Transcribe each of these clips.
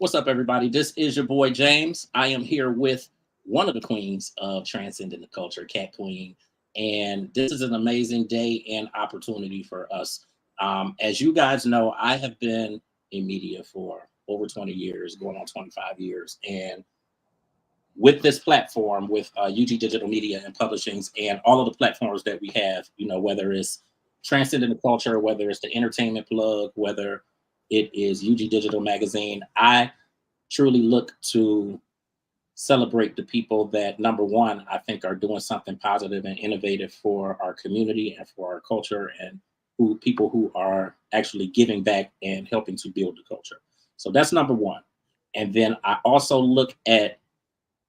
What's up, everybody? This is your boy James. I am here with one of the queens of transcendent the culture, Cat Queen, and this is an amazing day and opportunity for us. As you guys know, I have been in media for over 20 years, going on 25 years, and with this platform, with UG Digital Media and Publishings, and all of the platforms that we have, whether it's transcendent the culture, whether it's the entertainment plug, whether it is UG Digital Magazine, I truly look to celebrate the people that, number one, I think are doing something positive and innovative for our community and for our culture, and who people who are actually giving back and helping to build the culture. So that's number one. And then I also look at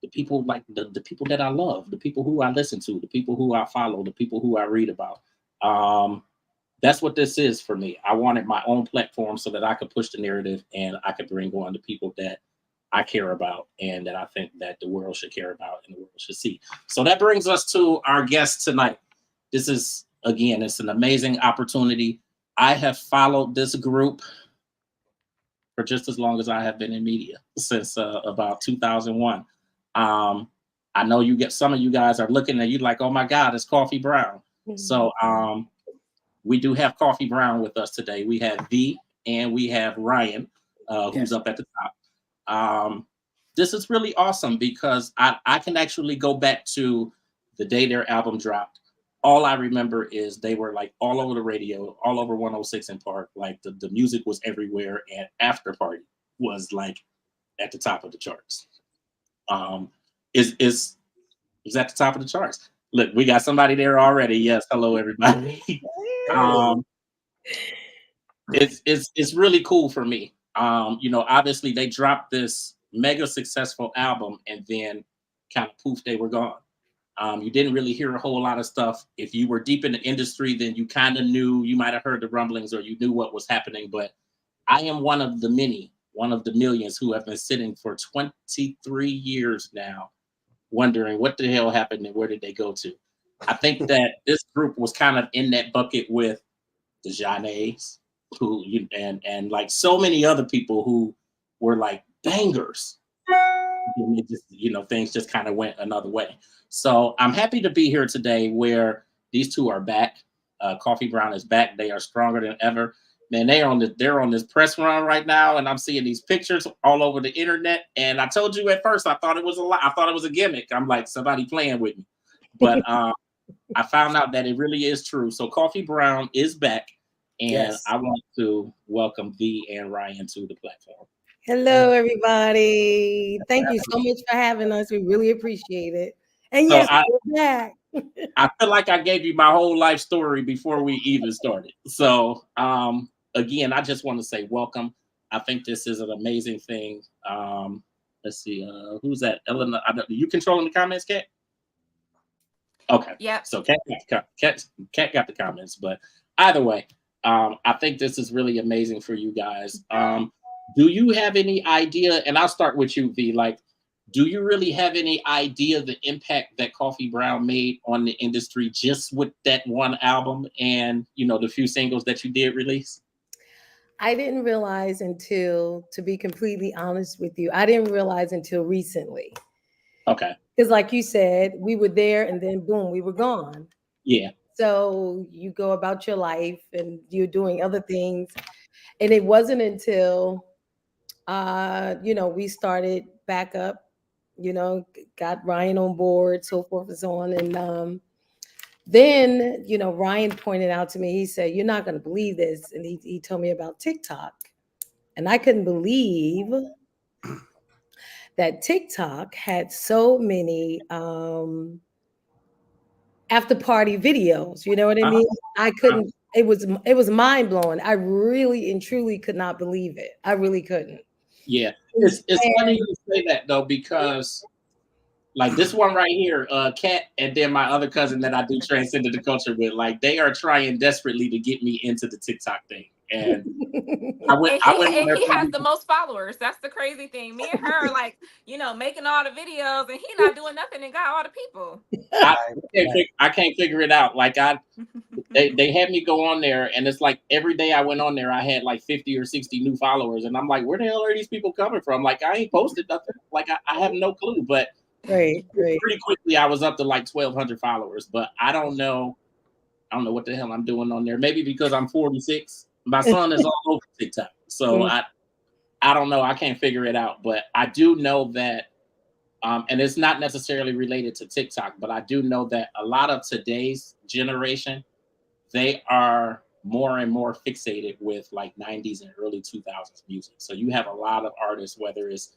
the people, like the people that I love, the people who I listen to, the people who I follow, the people who I read about. Um, that's what this is for me. I wanted my own platform so that I could push the narrative and I could bring on the people that I care about and that I think that the world should care about and the world should see. So that brings us to our guest tonight. This is, again, it's an amazing opportunity. I have followed this group for just as long as I have been in media, since about 2001. I know you get some of you guys are looking at you like, oh my God, it's Koffee Brown. So we do have Koffee Brown with us today. We have V and we have Ryan, who's up at the top. This is really awesome because I can actually go back to the day their album dropped. All I remember is they were like all over the radio, all over 106 in Park. Like the music was everywhere, and After Party was like at the top of the charts. Is at the top of the charts. Look, we got somebody there already. Yes, hello everybody. um, it's really cool for me. Obviously they dropped this mega successful album and then kind of poof, they were gone. You didn't really hear a whole lot of stuff. If you were deep in the industry, then you kind of knew, you might have heard the rumblings or you knew what was happening. But I am one of the millions who have been sitting for 23 years now, wondering what the hell happened and where did they go to. I think that this group was kind of in that bucket with the Jeanets, and like so many other people who were like bangers. And it just, things just kind of went another way. So I'm happy to be here today where these two are back. Koffee Brown is back. They are stronger than ever. Man, they're on this press run right now, and I'm seeing these pictures all over the internet. And I told you at first I thought it was a lie. I thought it was a gimmick. I'm like, somebody playing with me. But I found out that it really is true. So Koffee Brown is back, and yes. I want to welcome V and Ryan to the platform. Hello, everybody. Thank you so much for having us. We really appreciate it. And so yes, we're back. I feel like I gave you my whole life story before we even started. So again, I just want to say welcome. I think this is an amazing thing. Let's see, who's that? Ellen, you controlling the comments, Kat? Okay. Yeah. So Kat got the comments, but either way, I think this is really amazing for you guys. Do you have any idea? And I'll start with you, V. Like, do you really have any idea the impact that Koffee Brown made on the industry just with that one album and the few singles that you did release? I didn't realize until, to be completely honest with you, I didn't realize until recently. Okay. Because like you said, we were there and then boom, we were gone. Yeah. So you go about your life and you're doing other things. And it wasn't until, we started back up, got Ryan on board, so forth and so on. And then, Ryan pointed out to me, he said, you're not going to believe this. And he told me about TikTok. And I couldn't believe that TikTok had so many after party videos. You know what I mean? I couldn't, it was mind blowing. I really and truly could not believe it. I really couldn't. Yeah. It's funny you say that though, because like this one right here, Kat, and then my other cousin that I do transcendent the culture with, like they are trying desperately to get me into the TikTok thing. And And I went on and there he for a has the week. most followers. That's the crazy thing. Me and her are like, making all the videos, and he not doing nothing and got all the people. I Right, right. I can't figure it out. Like they had me go on there, and it's like every day I went on there, I had like 50 or 60 new followers, and I'm like, where the hell are these people coming from? Like I ain't posted nothing. Like I have no clue. But Right, right. pretty quickly, I was up to like 1,200 followers. But I don't know. I don't know what the hell I'm doing on there. Maybe because I'm 46. My son is all over TikTok, so Mm, I don't know. I can't figure it out. But I do know that. And it's not necessarily related to TikTok, but I do know that a lot of today's generation, they are more and more fixated with like 90s and early 2000s music. So you have a lot of artists, whether it's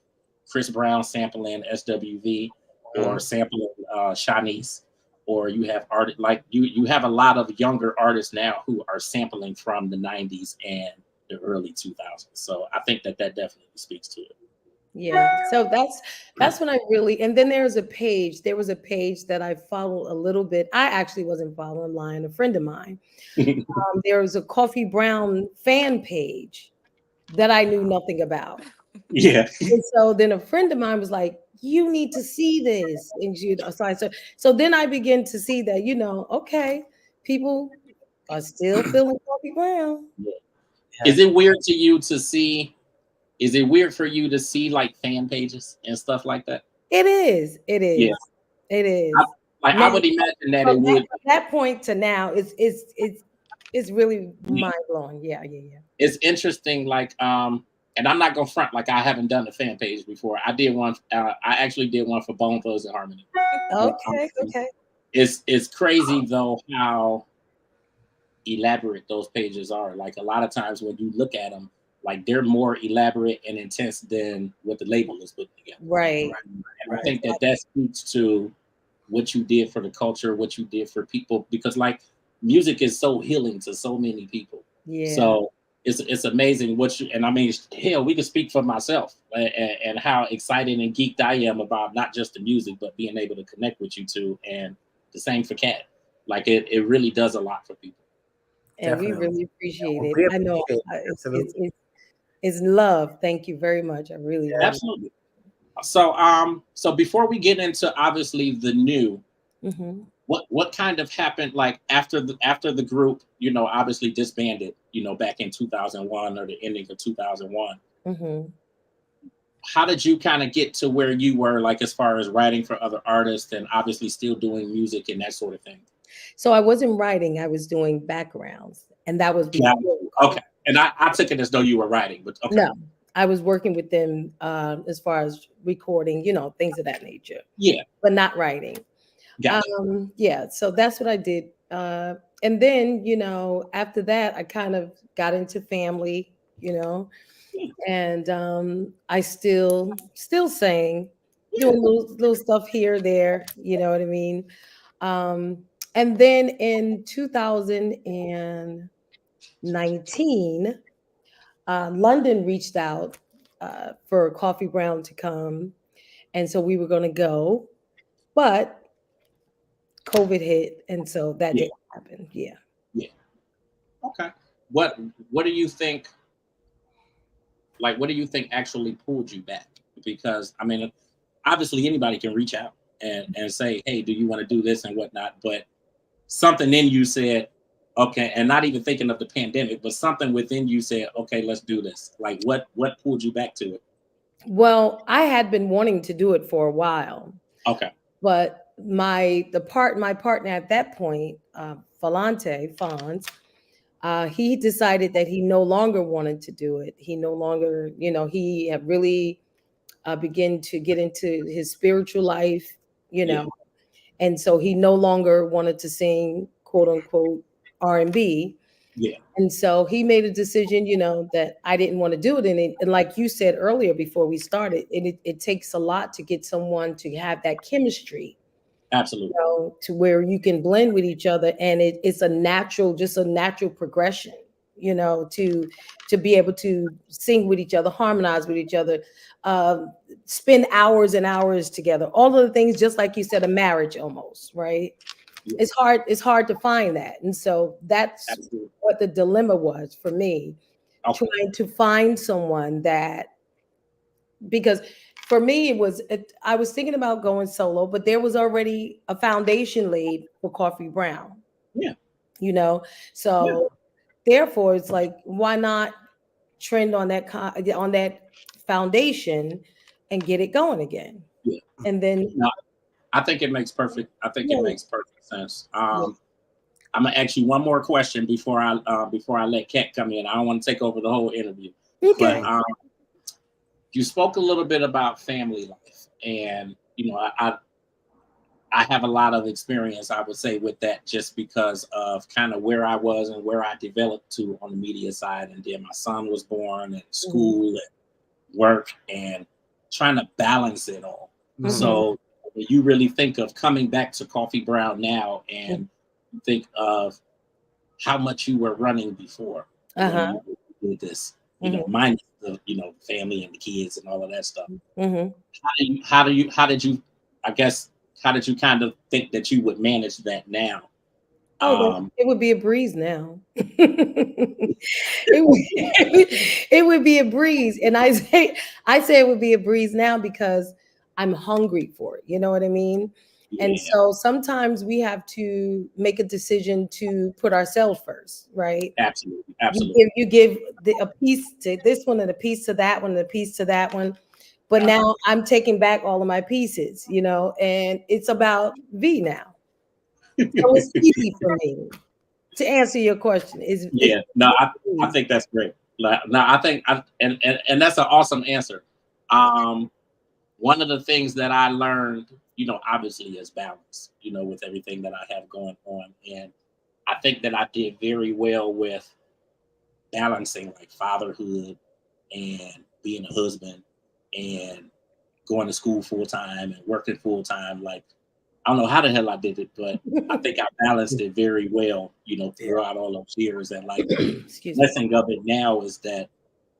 Chris Brown sampling SWV or Mhm. sampling Shanice, or you have art like you have a lot of younger artists now who are sampling from the 90s and the early 2000s. So I think that that definitely speaks to yeah. So that's when I really, and then there's a page. There was a page that I followed a little bit. I actually wasn't following, I'm lying. A friend of mine. it. There was a Coffee Brown fan page that I knew nothing about. Yeah. And so then a friend of mine was like, "You need to see this." And so then I began to see that, okay, people are still feeling Coffee Brown. Is Yeah. it weird to you to see? Is it weird for you to see like fan pages and stuff like that? It is. It Yeah, is. It I, is. like I Now, would imagine that it from would. that point to now, it's really mind blowing. Yeah, yeah, yeah. It's interesting. Like, and I'm not gonna front like I haven't done a fan page before. I did one. I actually did one for Bone Thugs and Harmony. But Okay, okay. it's crazy though how elaborate those pages are. Like a lot of times when you look at them, like they're more elaborate and intense than what the label is putting together. Right. Right, And I right. think that that speaks to what you did for the culture, what you did for people, because like music is so healing to so many people. Yeah. So it's amazing what you, and I mean, hell, we can speak for myself and how excited and geeked I am about not just the music, but being able to connect with you two. And the same for Kat. Like it really does a lot for people. And we Definitely. really Yeah, appreciate well, it. we I know appreciate it. Absolutely. it's love. Thank you very much. I really, Yeah. really. Absolutely. So before we get into obviously the new, Hmm. what kind of happened like after the group, obviously disbanded, back in 2001 or the ending of 2001. Hmm. How did you kind of get to where you were, like as far as writing for other artists and obviously still doing music and that sort of thing? So I wasn't writing, I was doing backgrounds, and that was Yeah. before Okay. And I took it as though you were writing, but okay. No, I was working with them as far as recording, things of that nature, Yeah. but not writing. Gotcha. Yeah, so that's what I did. And then, after that, I kind of got into family, Yeah. and I still sang, doing little stuff here or there, you know what I mean? Um, and then in 2019, London reached out for Coffee Brown to come, and so we were going to go, but COVID hit, and so that Yeah. didn't happen. Yeah. Yeah. Okay. What what do you think what do you think actually pulled you back? Because I mean, obviously anybody can reach out and say, hey, do you want to do this and whatnot? But something in you said, okay, and not even thinking of the pandemic, but something within you said, okay, let's do this. Like what pulled you back to it? Well, I had been wanting to do it for a while, Okay. but my partner at that point, Fonz, he decided that he no longer wanted to do it. He no longer, he had really begun to get into his spiritual life, you Yeah. know, and so he no longer wanted to sing quote unquote R&B. Yeah. And so he made a decision, that I didn't want to do it. And like you said earlier before we started, it takes a lot to get someone to have that chemistry, Absolutely. to where you can blend with each other, and it's just a natural progression, to be able to sing with each other, harmonize with each other, um, spend hours and hours together, all of the things, just like you said, a marriage almost, right? Yeah. It's hard to find that. And so that's Absolutely. what the dilemma was for me, Okay. trying to find someone that, because for me I was thinking about going solo, but there was already a foundation laid for Coffee Brown, Yeah. you know. Yeah. So therefore it's like, why not trend on on that foundation and get it going again? Yeah. And then No, I think it makes perfect. I think it yeah, makes perfect sense. yeah. I'm gonna ask you one more question before I let Kat come in. I don't want to take over the whole interview, but Okay. you spoke a little bit about family life, and I have a lot of experience, I would say, with that, just because of kind of where I was and where I developed to on the media side, and then my son was born, and Mhm. school and work, and trying to balance it all. Mhm. So when you really think of coming back to Coffee Brown now, and think of how much you were running before when Uh-huh. you did this, Mhm. minus the family and the kids and all of that stuff. Mhm. How did you, I guess, how did you kind of think that you would manage that now? Oh, Um, it would be a breeze now. It would be a breeze. And I say it would be a breeze now because I'm hungry for it. You know what I mean? And yeah, so sometimes we have to make a decision to put ourselves first, right? absolutely, You absolutely. give a piece to this one and a piece to that one and a piece to that one. But Uh-huh. now I'm taking back all of my pieces, and it's about V now. So it's easy for me to answer your question. It's Yeah, no, I easy. think that's great. Like, no, I think and that's an awesome answer. Um, One of the things that I learned, obviously, is balance. With everything that I have going on, and I think that I did very well with balancing like fatherhood and being a husband and going to school full time and working full time. Like, I don't know how the hell I did it, but I think I balanced it very well, Yeah. throughout all those years. And like, Excuse me. blessing of it now is that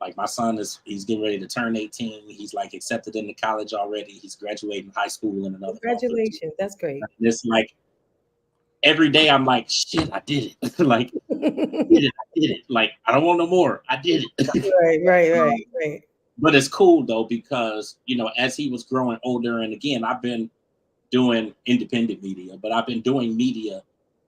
like my son he's getting ready to turn 18. He's like accepted into college already. He's graduating high school in another month or two. Congratulations. That's great. And it's like every day I'm like, shit, I did it. Like, I did it. I did it. Like, I don't want no more. I did it. Right, right, right, Um, right. but it's cool though, because as he was growing older, and again, I've been doing independent media, but I've been doing media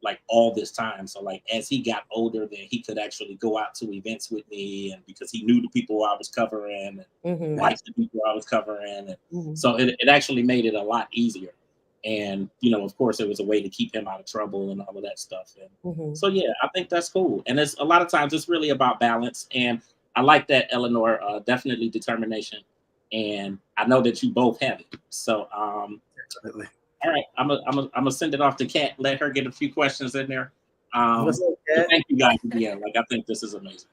like all this time. So like as he got older, then he could actually go out to events with me, and because he knew the people I was covering and Mm-hmm. Nice. liked the people I was covering, and Mm-hmm. so it actually made it a lot easier. And of course, it was a way to keep him out of trouble and all of that stuff. And Mm-hmm. so yeah, I think that's cool. And it's a lot of times it's really about balance. And I like that, Eleanor. Definitely determination. And I know that you both have it. So Definitely. all right, I'm gonna send it off to Kat. Let her get a few questions in there. What's up, But Kat? thank you guys again. Like I think this is amazing.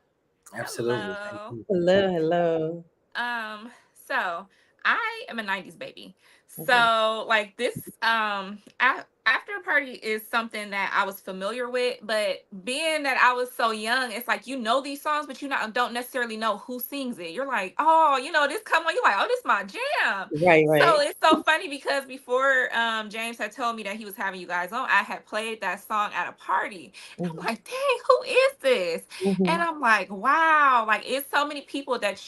Absolutely. Thank Hello. you. Hello, hello. So I am a 90s baby. Okay. So like this after party is something that I was familiar with, but being that I was so young, it's like these songs, but don't necessarily know who sings it. You're like, oh, this come on, you're like, oh, this my jam. Right, So right. it's so funny because before James had told me that he was having you guys on, I had played that song at a party. And I'm Mm-hmm. like, dang, who is this? And Mm-hmm. I'm like, wow, like it's so many people that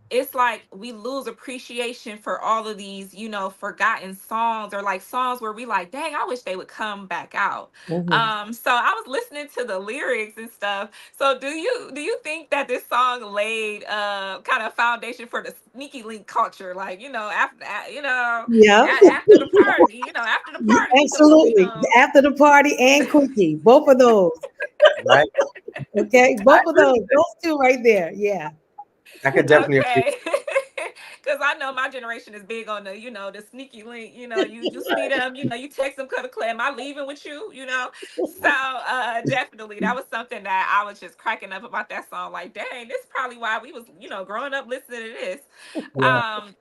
it's like we lose appreciation for all of these, forgotten songs, or like songs where we like, dang, I wish they would come back out. Mm-hmm. So I was listening to the lyrics and stuff. So do you think that this song laid kind of foundation for the sneaky link culture? Like, Yeah, after the party, we doing, absolutely. After the party and quickie, both of those. Right. Okay, I both of agree those, with that. those two right there. Yeah. I could definitely agree. Okay. Because I know my generation is big on the sneaky link. You see them, you text them, cut a clay. Am I leaving with you? So definitely that was something that I was just cracking up about that song. Like, dang, this is probably why we was, growing up listening to this. Yeah. Um,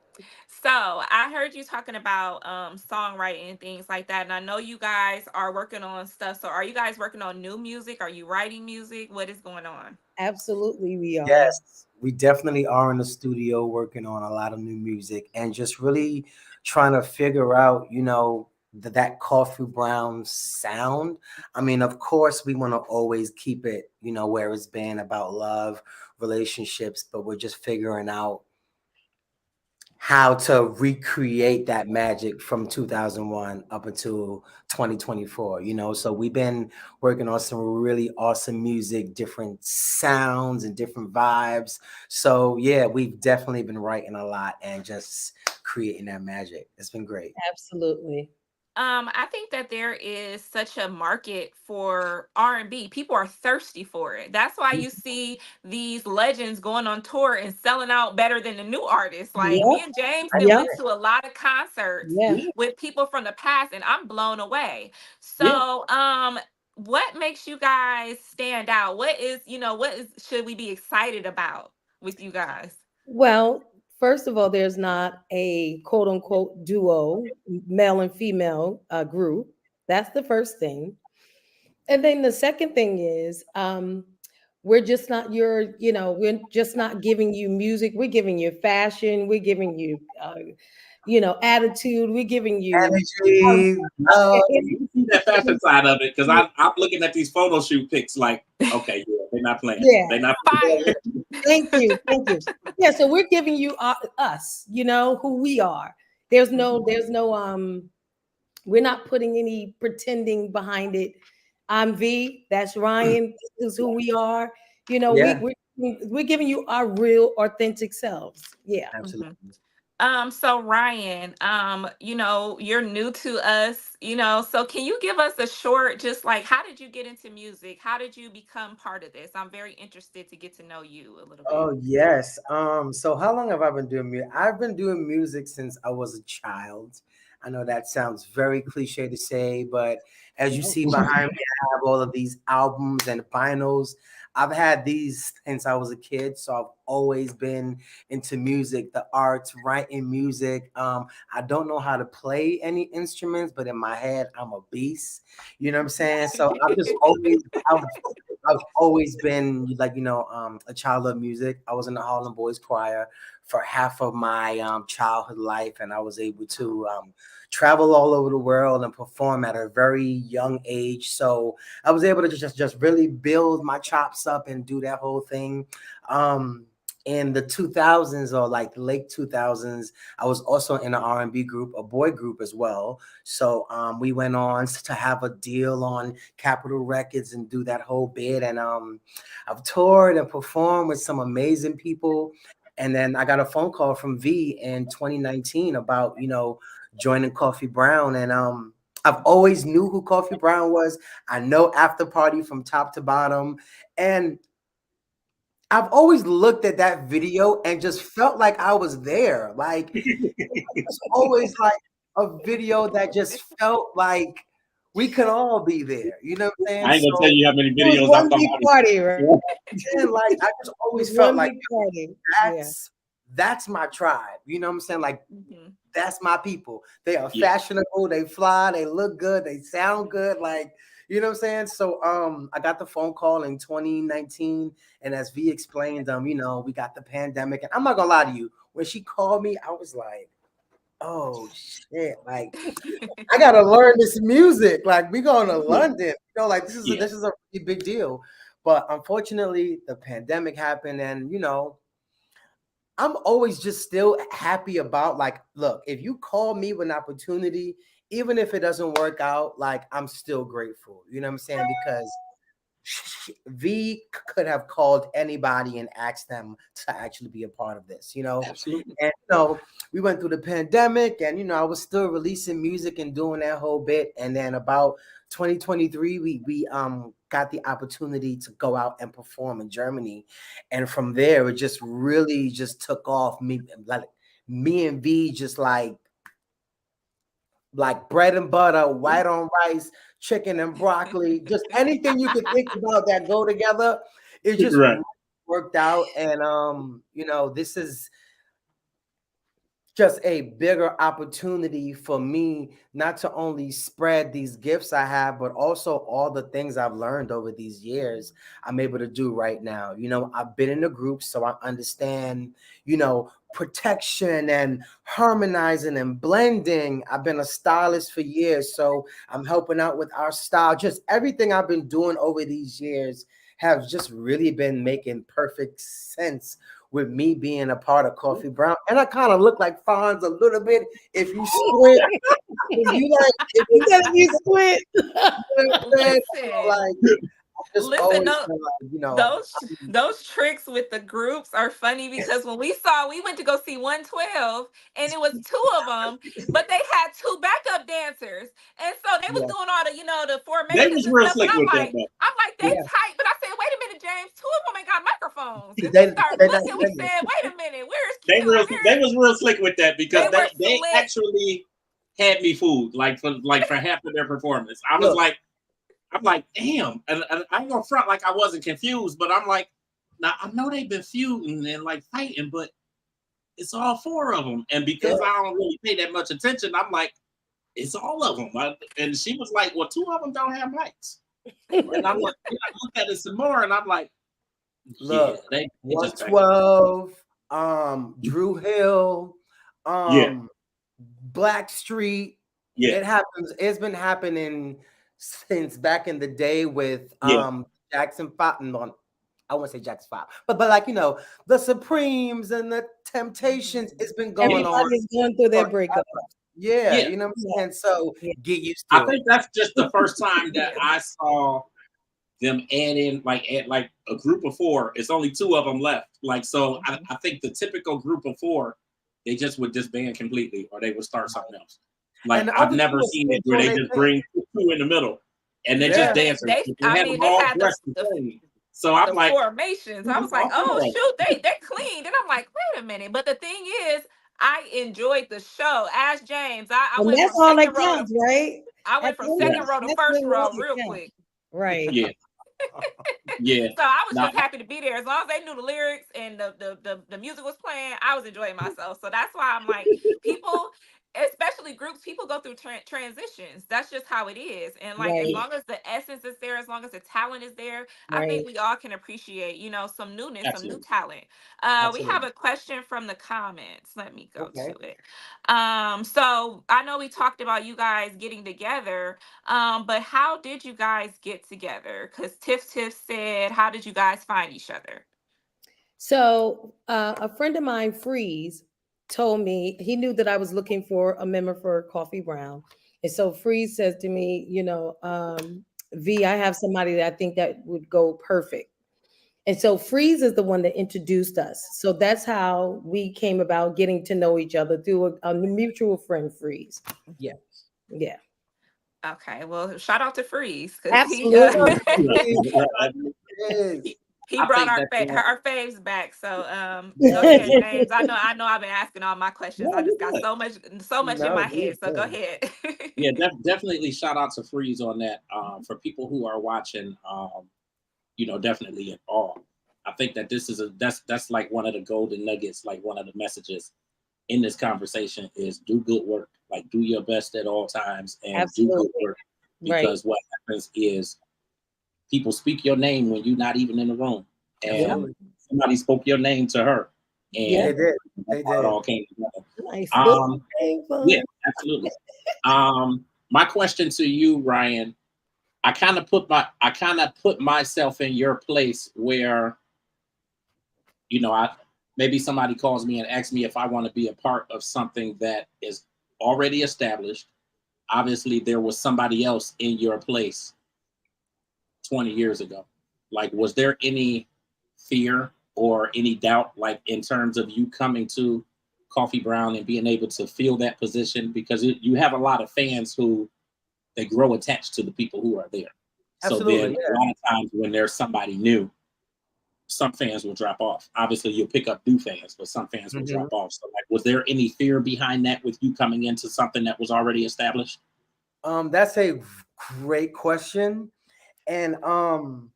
so I heard you talking about songwriting and things like that. And I know you guys are working on stuff. So are you guys working on new music? Are you writing music? What is going on? Absolutely, we are. Yes, we definitely are in the studio working on a lot of new music and just really trying to figure out, that coffee brown sound. I mean, of course, we want to always keep it, where it's been about love, relationships, but we're just figuring out how to recreate that magic from 2001 up until 2024. So we've been working on some really awesome music, different sounds and different vibes. So yeah, we've definitely been writing a lot and just creating that magic. It's been great. Absolutely. I think that there is such a market for R&B. People are thirsty for it. That's why you see these legends going on tour and selling out better than the new artists. Like Yep. me and James then Yep. went to a lot of concerts Yeah. Yeah, with people from the past, and I'm blown away. yeah. So, what makes you guys stand out? What is should we be excited about with you guys? Well, first of all, there's not a quote unquote duo, male and female group. That's the first thing. And then the second thing is, we're just not we're just not giving you music. We're giving you fashion. We're giving you, attitude. We're giving you, Energy, love. You see that fashion side of it because I'm looking at these photo shoot pics like, okay, yeah, they're not playing. yeah. They're not playing. Fire. Thank you. Yeah, so we're giving you us, who we are. There's no we're not putting any pretending behind it. I'm V, that's Ryan, this is who we are. Yeah, We're giving you our real authentic selves. Yeah. Mhm. absolutely. So Ryan, you're new to us, so can you give us a short, just like, how did you get into music? How did you become part of this? I'm very interested to get to know you a little bit. Oh yes. So how long have I been doing music? I've been doing music since I was a child. I know that sounds very cliche to say, but as you No. see behind me, I have all of these albums and vinyls. I've had these since I was a kid, so I've always been into music, the arts, writing music. I don't know how to play any instruments, but in my head, I'm a beast. You know what I'm saying? So I've I've always been like, a child of music. I was in the Harlem Boys Choir for half of my childhood life, and I was able to travel all over the world and perform at a very young age. So I was able to just really build my chops up and do that whole thing. In the 2000s or like late 2000s, I was also in an R&B group, a boy group as well. So we went on to have a deal on Capitol Records and do that whole bit. And I've toured and performed with some amazing people. And then I got a phone call from V in 2019 about, joining Coffee Brown. And I've always knew who Coffee Brown was. I know After Party from top to bottom. And I've always looked at that video and just felt like I was there. Like it's always like a video that just felt like we could all be there. You know what I'm saying? I ain't gonna tell So you how many It was videos one I'm big talking party, right? about. yeah, like I just It always was felt one like big party. Yeah. that's my tribe. You know what I'm saying? Like Mhm. that's my people. They are Yeah, fashionable, they fly, they look good, they sound good. Like, you know what I'm saying? So I got the phone call in 2019, and as V explained, we got the pandemic. And I'm not gonna lie to you, when she called me, I was like, oh shit, like I gotta learn this music. Like we going to yeah, London, like this is a yeah. this is a really big deal. But unfortunately, the pandemic happened, and I'm always just still happy about like, look, if you call me with an opportunity, even if it doesn't work out, like I'm still grateful. You know what I'm saying? Because V could have called anybody and asked them to actually be a part of this, Absolutely. And we went through the pandemic, and I was still releasing music and doing that whole bit. And then about 2023, we got the opportunity to go out and perform in Germany, and from there it just really just took off. Me and V just like bread and butter, white on rice, chicken and broccoli, just anything you could think about that go together. It just Right. worked out. And this is just a bigger opportunity for me not to only spread these gifts I have, but also all the things I've learned over these years I'm able to do right now. You know, I've been in a group, so I understand, you know, protection and harmonizing and blending. I've been a stylist for years, so I'm helping out with our style. Just everything I've been doing over these years have just really been making perfect sense with me being a part of Coffee Brown. And I kind of look like Fonz a little bit if you squint. If You you gotta be squint. Listen, like I just listen, always no, feel like, you know, those tricks with the groups are funny because when we went to go see 112 and it was two of them, but they had two backup dancers, and so they was yeah, doing all the the They formations was and real stuff, and slick with that though. I'm like they yeah. tight, but I said wait a minute, James, two of them ain't got microphones, See, and we started they not looking, we singing. said wait a minute, where's They Kim, was real slick with that they because were they slick. actually had me fooled for half of their performance. Look, I'm like, damn. And I ain't gonna front like I wasn't confused, but I'm like, now I know they've been feuding and like fighting, but it's all four of them. And because I don't really pay that much attention, I'm like, it's all of them. And she was like, well, two of them don't have mics. And I'm like, I looked at it some more, and I'm like, yeah, look, they just back. 112, Drew Hill, Yeah, Black Street. yeah, It happens. It's been happening since back in the day with yeah. Jackson 5. No, I won't say Jackson 5, but like, you know, the Supremes and the Temptations. It's been going on Everybody's going through their forever. breakup. Yeah, Yeah, you know what I'm Yeah, saying? So yeah. get used I to it. think that's just the first time that I saw them add like a group of four. It's only two of them left. Like so, I think the typical group of four, they just would disband completely, or they would start something else. And Like the I've other never two are seen still it where doing they their just thing. bring two in the middle and they're just Yeah. dancers. They But I they had mean them they all had dressed the same. So I'm the like, formations. I was it's like, all oh four of them. shoot, they cleaned. And I'm like, wait a minute. But the thing is, I enjoyed the show. As James, I And went that's from all that second row to counts, right? I went At from the end of Yeah, second it, row to that's first really all row that real counts. quick. Right. yeah, yeah. So I was Now, just happy to be there. As long as they knew the lyrics and the music was playing, I was enjoying myself. So that's why I'm like, people, especially groups, people go through transitions. That's just how it is. And like, as Right. yeah, long as the essence is there, as long as the talent is there, I think Right. we all can appreciate, some newness, some new absolutely. talent. We have Absolutely. a question from the comments. Let me go Okay. to it. So I know we talked about you guys getting together, but how did you guys get together? Because Tiff said, how did you guys find each other? So a friend of mine, Freeze, told me he knew that I was looking for a member for Coffee Brown. And so Freeze says to me, V, I have somebody that I think that would go perfect. And so Freeze is the one that introduced us. So that's how we came about getting to know each other through a mutual friend, Freeze. Yeah. Yeah. Okay, well, shout out to Freeze because he Absolutely. Right. Yes. he I brought think that our faves back. So go Yeah. ahead, James. I know I've been asking all my questions. no, I just you're got good. so much in No, my you're head. So go good. ahead. Yeah, definitely shout out to Freeze on that. For people who are watching, definitely at all. I think that this is that's like one of the golden nuggets, like one of the messages in this conversation is do good work, like do your best at all times and do good Absolutely. work Right. because what happens is people speak your name when you're not even in the room, Yeah. and Absolutely. somebody spoke your name to her, Yeah. They and did. that's They how it did. all came together. Nice. Good. Um, yeah, absolutely. My question to you, Ryan, I kind of put myself in your place where I maybe somebody calls me and asks me if I want to be a part of something that is already established. Obviously, there was somebody else in your place 20 years ago. Like, was there any fear or any doubt, like in terms of you coming to Coffee Brown and being able to fill that position? Because you have a lot of fans who they grow attached to the people who are there. So then Absolutely. a lot of times when there's somebody new, some fans will drop off. Obviously, you'll pick up new fans, but some fans will Yeah. drop off. So, like, was there any fear behind that with you coming into something that was already established? That's a great question. And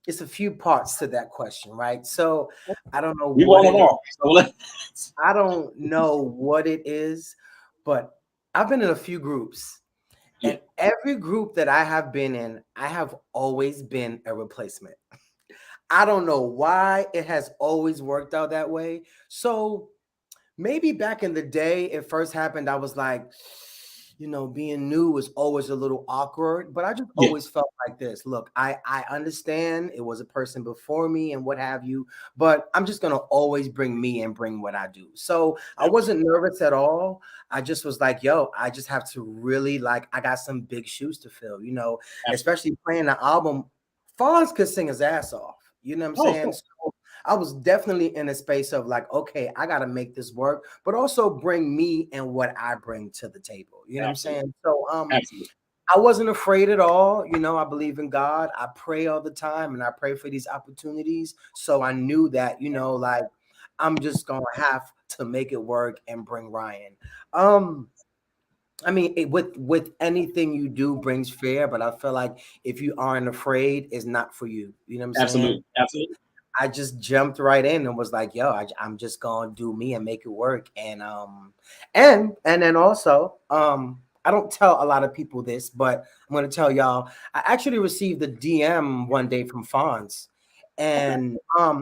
it's a few parts to that question, right? So I don't know We what want it them is. all. So let's, I don't know what it is, but I've been in a few groups, yeah, and every group that I have been in, I have always been a replacement. I don't know why it has always worked out that way. So maybe back in the day, it first happened, I was like, being new was always a little awkward, but I just yeah, always felt like this. Look, I understand it was a person before me and what have you, but I'm just gonna always bring me and bring what I do. So I wasn't nervous at all. I just was like, yo, I just have to really like I got some big shoes to fill, absolutely. especially playing the album. Fonz could sing his ass off. You know what I'm Oh, of saying? course. So I was definitely in a space of like, okay, I got to make this work, but also bring me and what I bring to the table. You know what I'm Absolutely. saying? So Absolutely. I wasn't afraid at all. I believe in God. I pray all the time and I pray for these opportunities. So I knew that, like I'm just gonna have to make it work and bring Ryan. Um, I mean, with anything you do brings fear, but I feel like if you aren't afraid, it's not for you. You know what I'm saying? Absolutely. Absolutely. I just jumped right in and was like, "Yo, I'm just gonna do me and make it work." And then also, I don't tell a lot of people this, but I'm gonna tell y'all. I actually received a DM one day from Fonz, Okay. and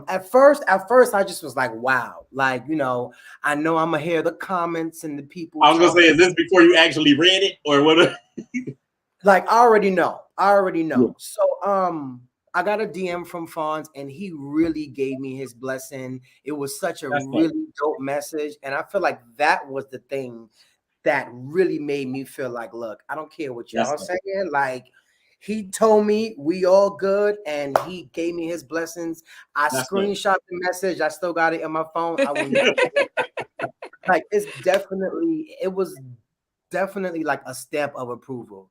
at first, I just was like, "Wow!" Like, I know I'm gonna hear the comments and the people I was gonna say, talking. is this before you actually read it or what? Like I already know. I already Yeah, know. So I got a DM from Fonz and he really gave me his blessing. It was such a that's dope. really dope message. And I feel like that was the thing that really made me feel like, look, I don't care what y'all That's are dope. saying. Like he told me we all good and he gave me his blessings. I That's dope. screenshot the message. I still got it in my phone. I will never like it was definitely like a stamp of approval,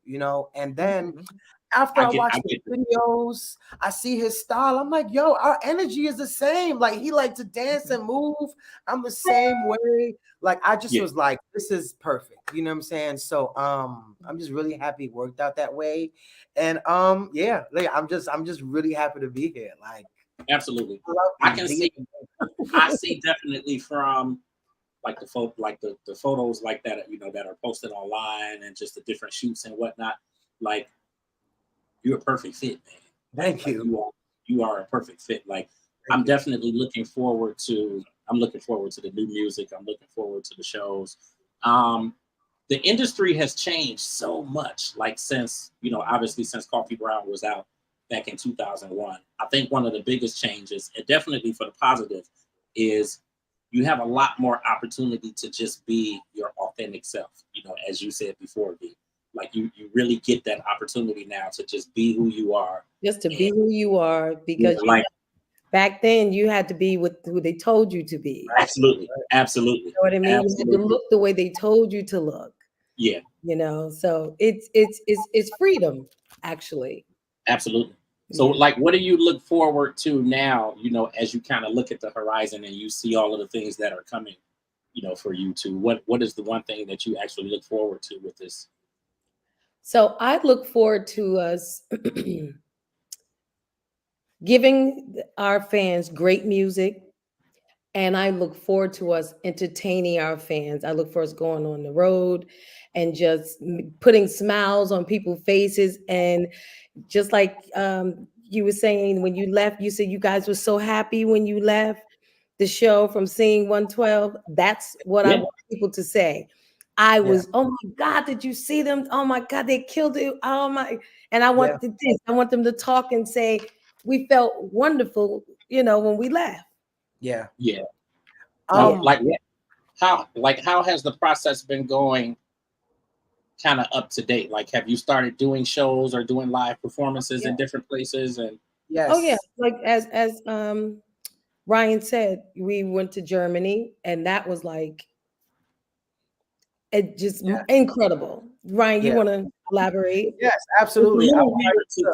and then Mhm. after I I watch the get it. videos, I see his style. I'm like, yo, our energy is the same. Like he like to dance and move. I'm the same way. Like I just Yeah, was like, this is perfect. You know what I'm saying? So I'm just really happy it worked out that way. And yeah, like, I'm just really happy to be here. Like absolutely. I love I these can big see. I see definitely from like the photos like that that are posted online and just the different shoots and whatnot. Like you're a perfect fit, man. Thank Like you. you are a perfect fit. Like Thank I'm you. definitely looking forward to. I'm looking forward to the new music. I'm looking forward to the shows. Um, the industry has changed so much. Like since obviously since Coffee Brown was out back in 2001. I think one of the biggest changes, and definitely for the positive, is you have a lot more opportunity to just be your authentic self. As you said before, V. Like you really get that opportunity now to just be who you are. Just to And be who you are, yeah, because like back then you had to be with who they told you to be. absolutely, You absolutely, know what I mean? You had to absolutely. look the way they told you to look. Yeah, So it's freedom, actually. absolutely. So, Yeah. like, what do you look forward to now? As you kind of look at the horizon and you see all of the things that are coming, for you to what is the one thing that you actually look forward to with this? So I look forward to us giving our fans great music. And I look forward to us entertaining our fans. I look for us going on the road and just putting smiles on people's faces. And just like you were saying, when you left, you said you guys were so happy when you left the show from seeing 112. That's what I Yeah, want people to say. I Yeah. was, oh my God, did you see them? Oh my God, they killed it. Oh my. And Yeah. I want them to talk and say, we felt wonderful, when we left. Yeah. yeah. Yeah. Um Like how has the process been going? Kind of up to date. Like, have you started doing shows or doing live performances in different places? And Oh yeah, yes. like as Ryan said, we went to Germany, and that was like it just incredible. Ryan, you Yeah. want to elaborate? Yes, it's a absolutely. I little would like weird to.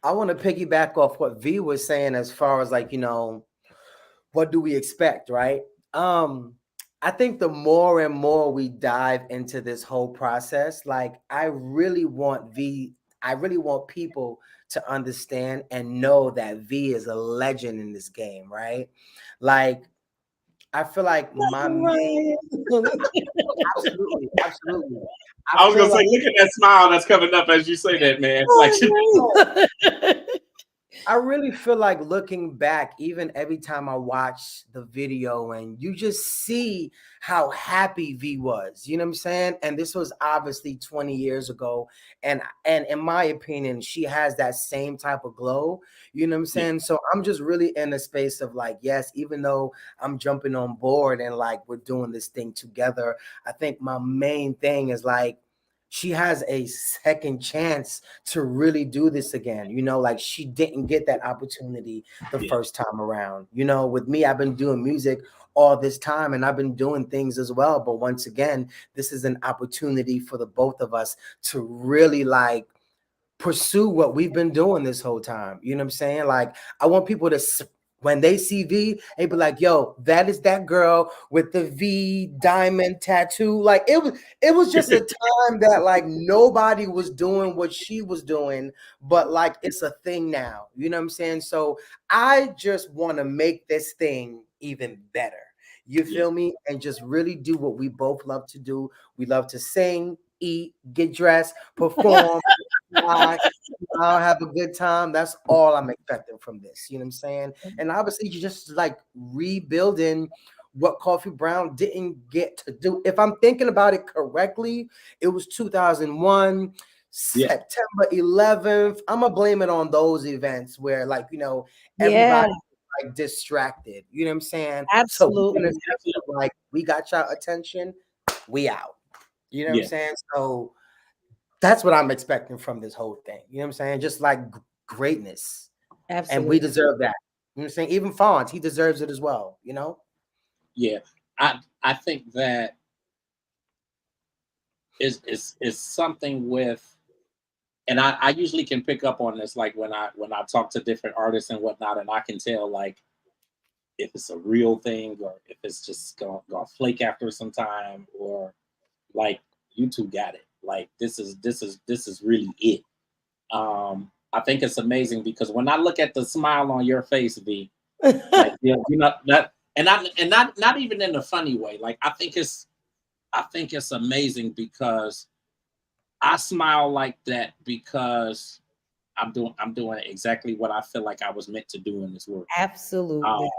I want to piggyback off what V was saying as far as like, what do we expect, right? Um, I think the more and more we dive into this whole process, like I really want V. I really want people to understand and know that V is a legend in this game, right? Like, I feel like my main, absolutely, absolutely. I I was feel gonna say, like look at that smile that's coming up as you say that, man. Like, I really feel like looking back, even every time I watch the video, and you just see how happy V was, you know what I'm saying? And this was obviously 20 years ago. And in my opinion, she has that same type of glow, you know what I'm yeah, saying? So I'm just really in a space of like, yes, even though I'm jumping on board and like we're doing this thing together, I think my main thing is like she has a second chance to really do this again. You know, like she didn't get that opportunity the yeah, first time around. You know, with me, I've been doing music all this time and I've been doing things as well. But once again, this is an opportunity for the both of us to really like pursue what we've been doing this whole time. You know what I'm saying? Like, I want people to, when they see V, they be like, yo, that is that girl with the V diamond tattoo. Like, it was just a time that like nobody was doing what she was doing, but like it's a thing now. You know what I'm saying? So I just want to make this thing even better. You yeah, feel me? And just really do what we both love to do. We love to sing, eat, get dressed, perform, fly, I'll have a good time. That's all I'm expecting from this. You know what I'm saying? And obviously, you just like rebuilding what Coffee Brown didn't get to do. If I'm thinking about it correctly, it was 2001, yeah, September 11th. I'm gonna blame it on those events where, like, you know, Yeah, everybody like distracted. You know what I'm saying? So we're in a absolutely. space of like, we got y'all attention, we out. You know what I'm yeah, saying? So that's what I'm expecting from this whole thing. You know what I'm saying? Just like greatness. And we Absolutely. deserve that. You know what I'm saying? Even Fonz, he deserves it as well, you know? yeah. I think that is something with, and I usually can pick up on this, like when I talk to different artists and whatnot, and I can tell like if it's a real thing or if it's just gonna flake after some time, or like you two got it. Like this is really it. I think it's amazing because when I look at the smile on your face, V, like you know that, and not even in a funny way. Like I think it's amazing because I smile like that because I'm doing exactly what I feel like I was meant to do in this world. Um, Absolutely.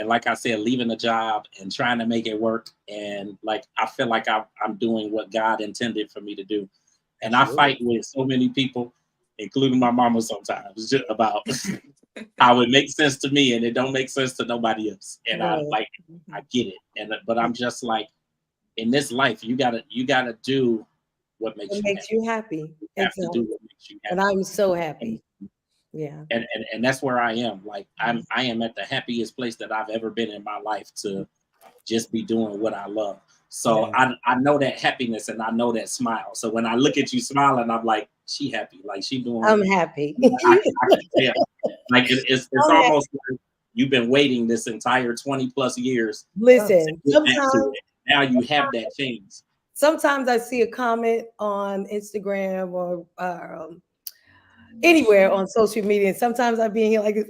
like I said, leaving a job and trying to make it work, and like I feel like I'm doing what God intended for me to do, and I Absolutely. fight with so many people, including my mama sometimes, just about how it makes sense to me and it don't make sense to nobody else, and I Right. like I get it, and but I'm just like in this life you gotta do what makes What you makes happy. you happy? You have to do Exactly. what makes you And happy, I'm so and happy. Yeah. and that's where I am. Like I am at the happiest place that I've ever been in my life to just be doing what I love. So Yeah. I know that happiness and I know that smile. So when I look at you smiling, I'm like, she happy, like she doing. I'm happy. I can tell. Like it's I'm happy. almost like you've been waiting this entire 20 plus years Yes. to Listen, get back to it. Now you have that chance. sometimes I see a comment on Instagram or anywhere on social media, and sometimes I be in here like this,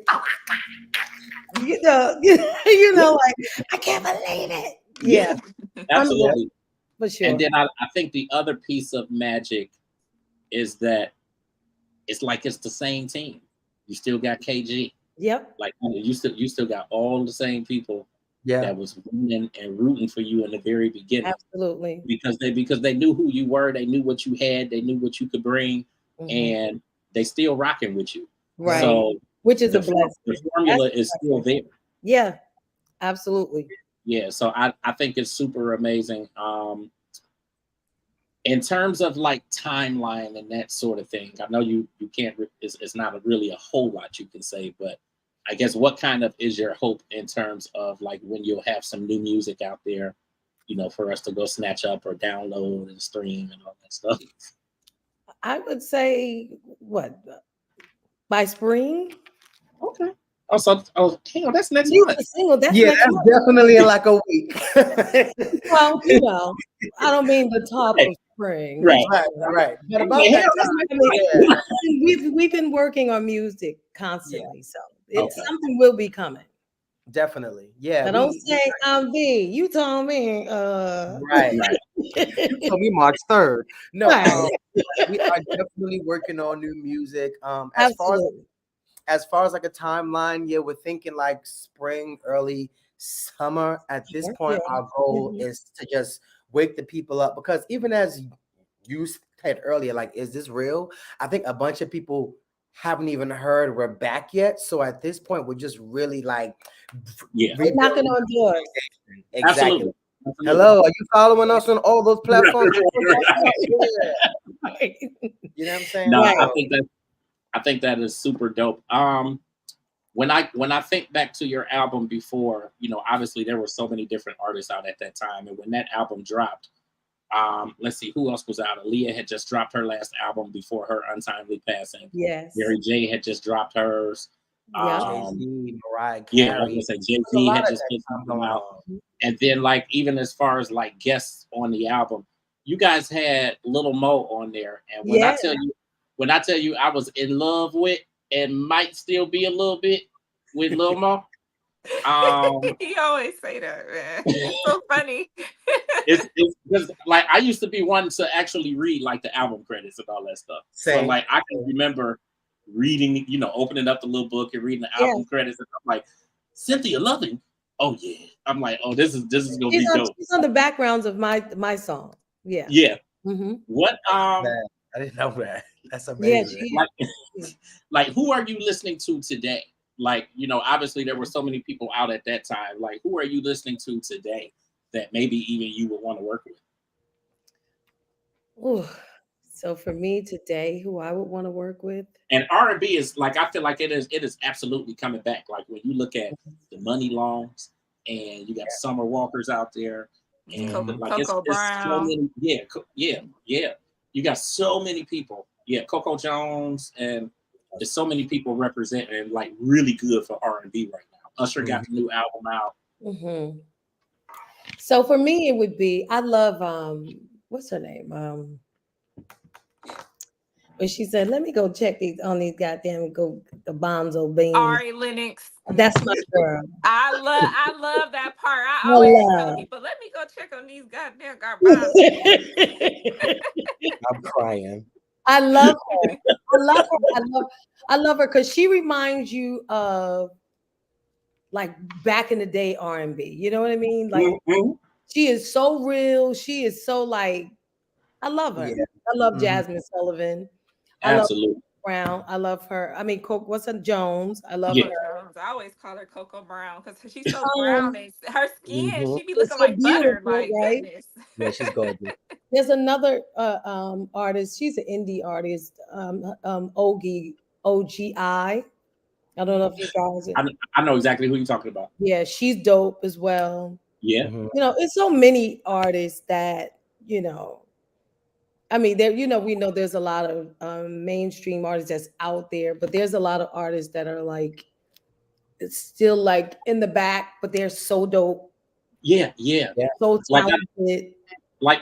you know, like I can't believe it. Yeah, Yeah, I'm happy absolutely. for And sure. then I think the other piece of magic is that it's like it's the same team. You still got KG. Yep, Like you still got all the same people Yeah. that was winning and rooting for you in the very beginning absolutely. because they knew who you were, they knew what you had, they knew what you could bring, Mhm. and they still rocking with you. Yeah. Right, So which is a the blessing. That's formula a is still blessing. there. Yeah, absolutely. Yeah, so I think it's super amazing. In terms of like timeline and that sort of thing, I know you can't. It's not really a whole lot you can say, but I guess what kind of is your hope in terms of like when you'll have some new music out there, for us to go snatch up or download and stream and all that stuff. I would say what by spring. Okay. Oh, hell, that's next You month. the single. That's Yeah, next that's month. definitely in like a week. Well, I don't mean the top Hey, of spring. Right. Right. But about Yeah, that hell, time, I mean, yeah, we've been working on music yeah, constantly, so it's okay. something will be coming. definitely. Yeah, Now don't we say I'm B. You told me. right. Right. You told me March 3rd. No, Right. we are definitely working on new music. Absolutely. As far as like a timeline, yeah, we're thinking like spring, early summer. At this Sure. point, Yeah. our goal Mhm. is to just wake the people up because even as you said earlier, like, is this real? I think a bunch of people haven't even heard we're back yet. So at this point, we're just really like Yeah. We're knocking rebuilding on doors. exactly. Absolutely. Absolutely. Hello, are you following us on all those Right, platforms? right. Right. You know what I'm saying? No, Right. I think that is super dope. When I think back to your album before, obviously there were so many different artists out at that time, and when that album dropped, let's see who else was out. Aaliyah had just dropped her last album before her untimely passing. Yes. Mary J had just dropped hers. Yep. Jay Um, Z, Mariah yeah, I was gonna Carey. say Jay There's a Z lot had of just that put time something going out, on. and then like even as far as like guests on the album, you guys had Little Mo on there, and Yeah. when I tell you I was in love with and might still be a little bit with Lil Mo. Um, You always say that, man. It's so funny. it's because like I used to be one to actually read like the album credits and all that stuff. So Same. like I can remember reading, opening up the little book and reading the Yeah. album credits, and I'm like, Cynthia Loving. Oh yeah. I'm like, oh, this is gonna She's be on dope. she's on the backgrounds of my song. Yeah. Yeah. Hmm. What Man, I didn't know that. That's Yeah, amazing. she like is. like who are you listening to today? Like, obviously there were so many people out at that time. Like, who are you listening to today that maybe even you would want to work with? Ooh. So for me today, who I would want to work with. And R&B is like I feel like it is absolutely coming back. Like when you look at the Money Longs and you got Summer Walkers out there, and Mhm. like Coco it's so Brown. many, yeah. You got so many people. Yeah, Coco Jones, and there's so many people representing like really good for R&B right now. Usher got Mhm. the new album out. Hmm. So for me, it would be I love what's her name? But she said, let me go check these on these goddamn go the Bonzo beans. Ari Lennox. That's my girl. I love that part. I I always be telling love. people, let me go check on these goddamn garbanzo beans. I'm crying. I love her. I love her. I love her because she reminds you of like back in the day R&B. You know what I mean? Like Mhm. she is so real. She is so like I love her. Yeah. I love Mhm. Jasmine Sullivan. I love Absolutely. Brown. I love her. I mean, what's her Jones? I love Yeah. Coco her. Jones. I always call her Coco Brown because she's so brown Um, and her skin, Mhm. she be it's looking so like butter. beautiful, Like, right? goodness. Yeah, she's gorgeous. There's another artist. She's an indie artist. Ogi OGI. I don't know if you guys. I, I know exactly who you're talking about. Yeah, she's dope as well. Yeah. Mhm. It's so many artists that I mean, there. We know there's a lot of mainstream artists that's out there, but there's a lot of artists that are like it's still like in the back, but they're so dope, Yeah. Yeah. Yeah. so Like talented.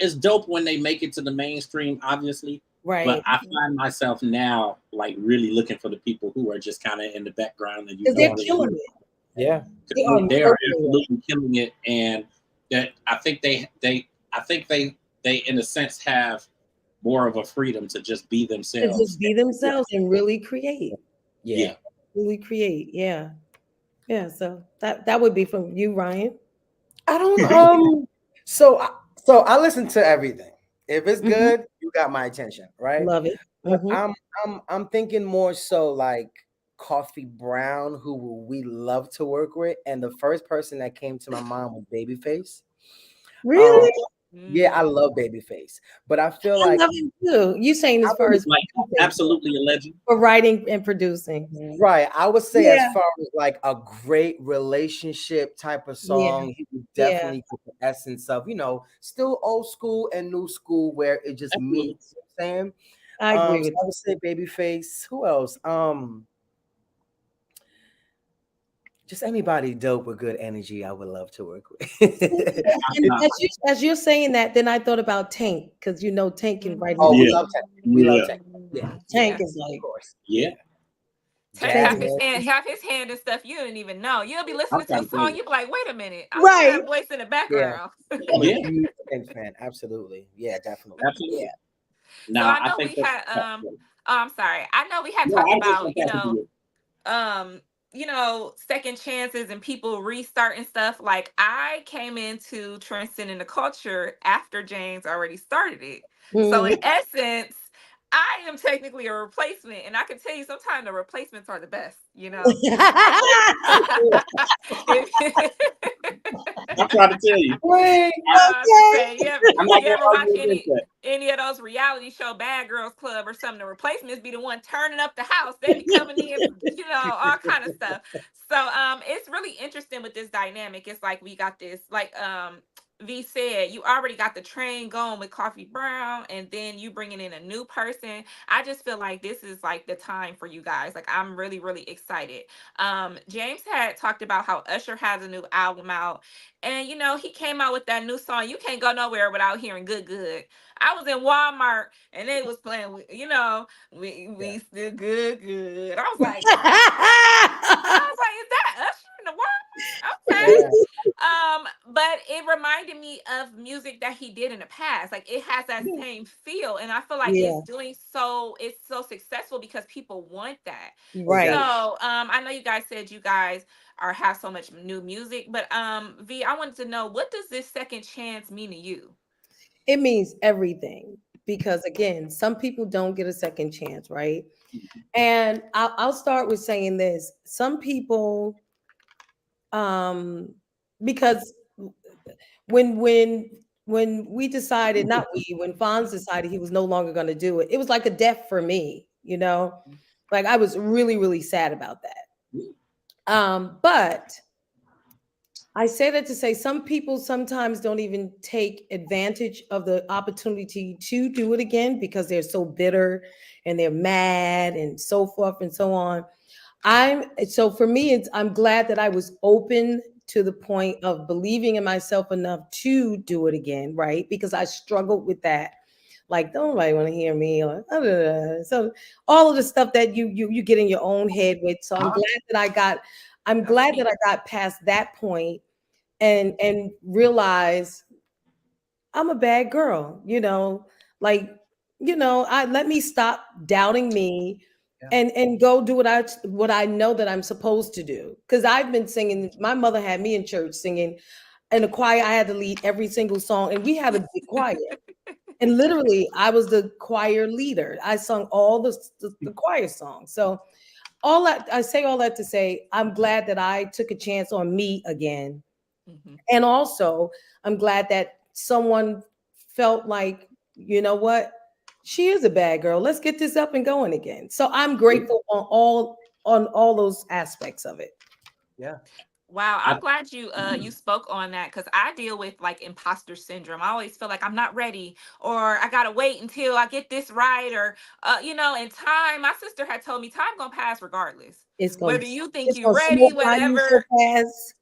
it's dope when they make it to the mainstream, obviously. But Right? I find myself now like really looking for the people who are just kind of in the background and you Because they're don't really hear killing it. Yeah. They are because they are murdering it. absolutely killing it, and that I think they in a sense have more of a freedom to just be To just themselves. be themselves and really create. Yeah. Yeah. Really create. Yeah. Yeah. So that would be from you, Ryan. I don't so I listen to everything. If it's Mhm. good, you got my attention, right? Love it. But Hmm. I'm thinking more so like Coffee Brown, who we love to work with, and the first person that came to my mind was Babyface. Um, Really? yeah, I Mm. love Babyface, but I feel I like love him too. You saying I as far would as Like music, absolutely a legend. for writing and producing. right. I would say as Yeah. far as like a great relationship type of Yeah. song, he would Yeah. definitely get the essence of still old school and new school where it just Absolutely. meets. You know what I'm saying, I agree so with I would say Babyface. Who else? just anybody dope with good energy, I would love to work with. And as you're saying that, then I thought about Tank, because Tank can write Oh, music. we Yeah, love tech. We love yeah, tech. Yeah, Tank Yeah. is of like course. yeah. Tank Tank Jazz have is his hands. hand and stuff you didn't even know. You'll be I'm listening to trying a to think. song, you'll be like, wait a minute, I know right. that voice in the Yeah, background. I'm a Yeah, huge Tank fan. Absolutely. Yeah, definitely. absolutely. Yeah. So Now I I know think we that. had oh, I'm sorry. I know we had No, talked I was just about, gonna pass it to you. um second chances and people restarting stuff. Like I came into transcending the culture after James already started it, so in Mhm. essence I am technically a replacement, and I can tell you sometimes the replacements are the best, I'm trying to tell you. Wait. To Okay. say, I'm not you gonna ever watch argue against that. any of those reality show Bad Girls Club or something? The replacements be the one turning up the house. They be coming in, all kind of stuff. So it's really interesting with this dynamic. It's like we got this, like V said, you already got the train going with Coffee Brown, and then you bringing in a new person. I just feel like this is like the time for you guys. Like I'm really, really excited. James had talked about how Usher has a new album out, and he came out with that new song. You can't go nowhere without hearing "Good Good." I was in Walmart and they was playing, we still good, good. I was like, is that Usher in the Walmart? Okay. Yeah. But it reminded me of music that he did in the past. Like it has that same feel, and I feel like Yeah. it's so successful because people want that. So, Right. I know you guys said you guys are have so much new music, but V, I wanted to know, what does this second chance mean to you? It means everything, because again, some people don't get a second chance, right? And I'll start with saying this: some people, um, because when we decided, not we, when Fonz decided he was no longer going to do it, it was like a death for me, like I was really, really sad about that. But I say that to say some people sometimes don't even take advantage of the opportunity to do it again because they're so bitter and they're mad and so forth and so on. So for me, I'm glad that I was open to the point of believing in myself enough to do it again, right? Because I struggled with that. Like, don't nobody want to hear me, or so all of the stuff that you get in your own head with. So I'm That's glad that me. I got past that point and realize I'm a bad girl, like, I let me stop doubting me Yeah. and go do what I know that I'm supposed to do. Because I've been singing, my mother had me in church singing in a choir. I had to lead every single song, and we had a big choir. And literally, I was the choir leader. I sung all the choir songs. So all that I say, all that to say, I'm glad that I took a chance on me again, Mhm. and also, I'm glad that someone felt like, you know what, she is a bad girl. Let's get this up and going again. So I'm grateful on all those aspects of it. Yeah. Wow, I, I'm glad you spoke on that, because I deal with like imposter syndrome. I always feel like I'm not ready, or I gotta wait until I get this right, or and time. My sister had told me time gonna pass regardless, It's gonna whether you think it's you gonna ready, smoke by you so whatever. fast.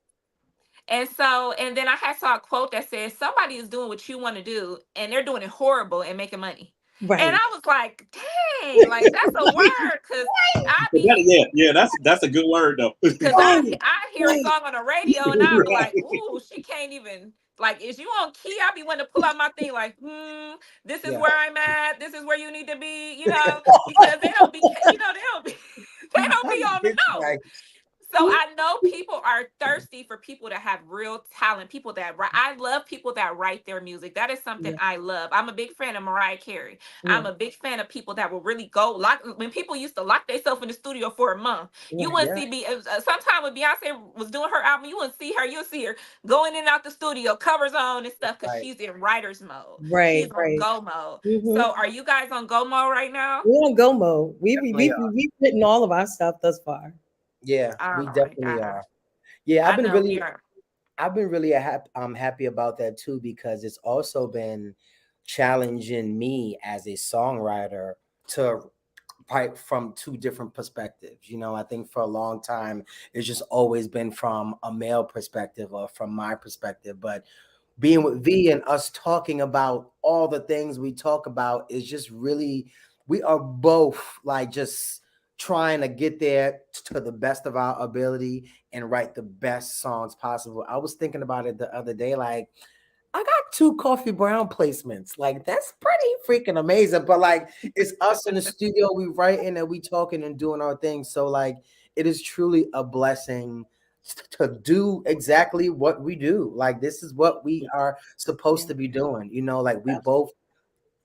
And then I had saw a quote that says somebody is doing what you want to do and they're doing it horrible and making money. And Right. I was like, dang, like that's a word, because I be yeah, that's a good word though. because Right. I hear a Right. song on the radio and I'll be like, ooh, she can't even, like, is you on key? I'll be wanting to pull out my thing like, this is Yeah. where I'm at. This is where you need to be, because they don't be, they don't be, they don't be on the It's note. like, So I know people are thirsty for people that have real talent, people that write. I love people that write their music. That is something Yeah. I love. I'm a big fan of Mariah Carey. Yeah. I'm a big fan of people that will really go lock. When people used to lock themselves in the studio for a month, you Right. wouldn't yeah. see me. Sometime when Beyonce was doing her album, you wouldn't see her. You'll see her going in and out the studio, covers on and stuff, because Right. she's in writer's mode. Right. She's on Right. go mode. Hmm. So are you guys on go mode right now? We're on go mode. We've, Definitely we've, are. we've written all of our stuff thus far. Yeah, Oh we my definitely god, are. Yeah, I know we are. I've been really happy about that too, because it's also been challenging me as a songwriter to right from two different perspectives. You know, I think for a long time it's just always been from a male perspective or from my perspective, but being with V and us talking about all the things we talk about is just really, we are both like just trying to get there to the best of our ability and write the best songs possible. I was thinking about it the other day, like I got 2 Koffee Brown placements. Like that's pretty freaking amazing. But like it's us in the studio, we writing and we talking and doing our thing. So like it is truly a blessing to do exactly what we do. Like this is what we are supposed to be doing. You know, like we both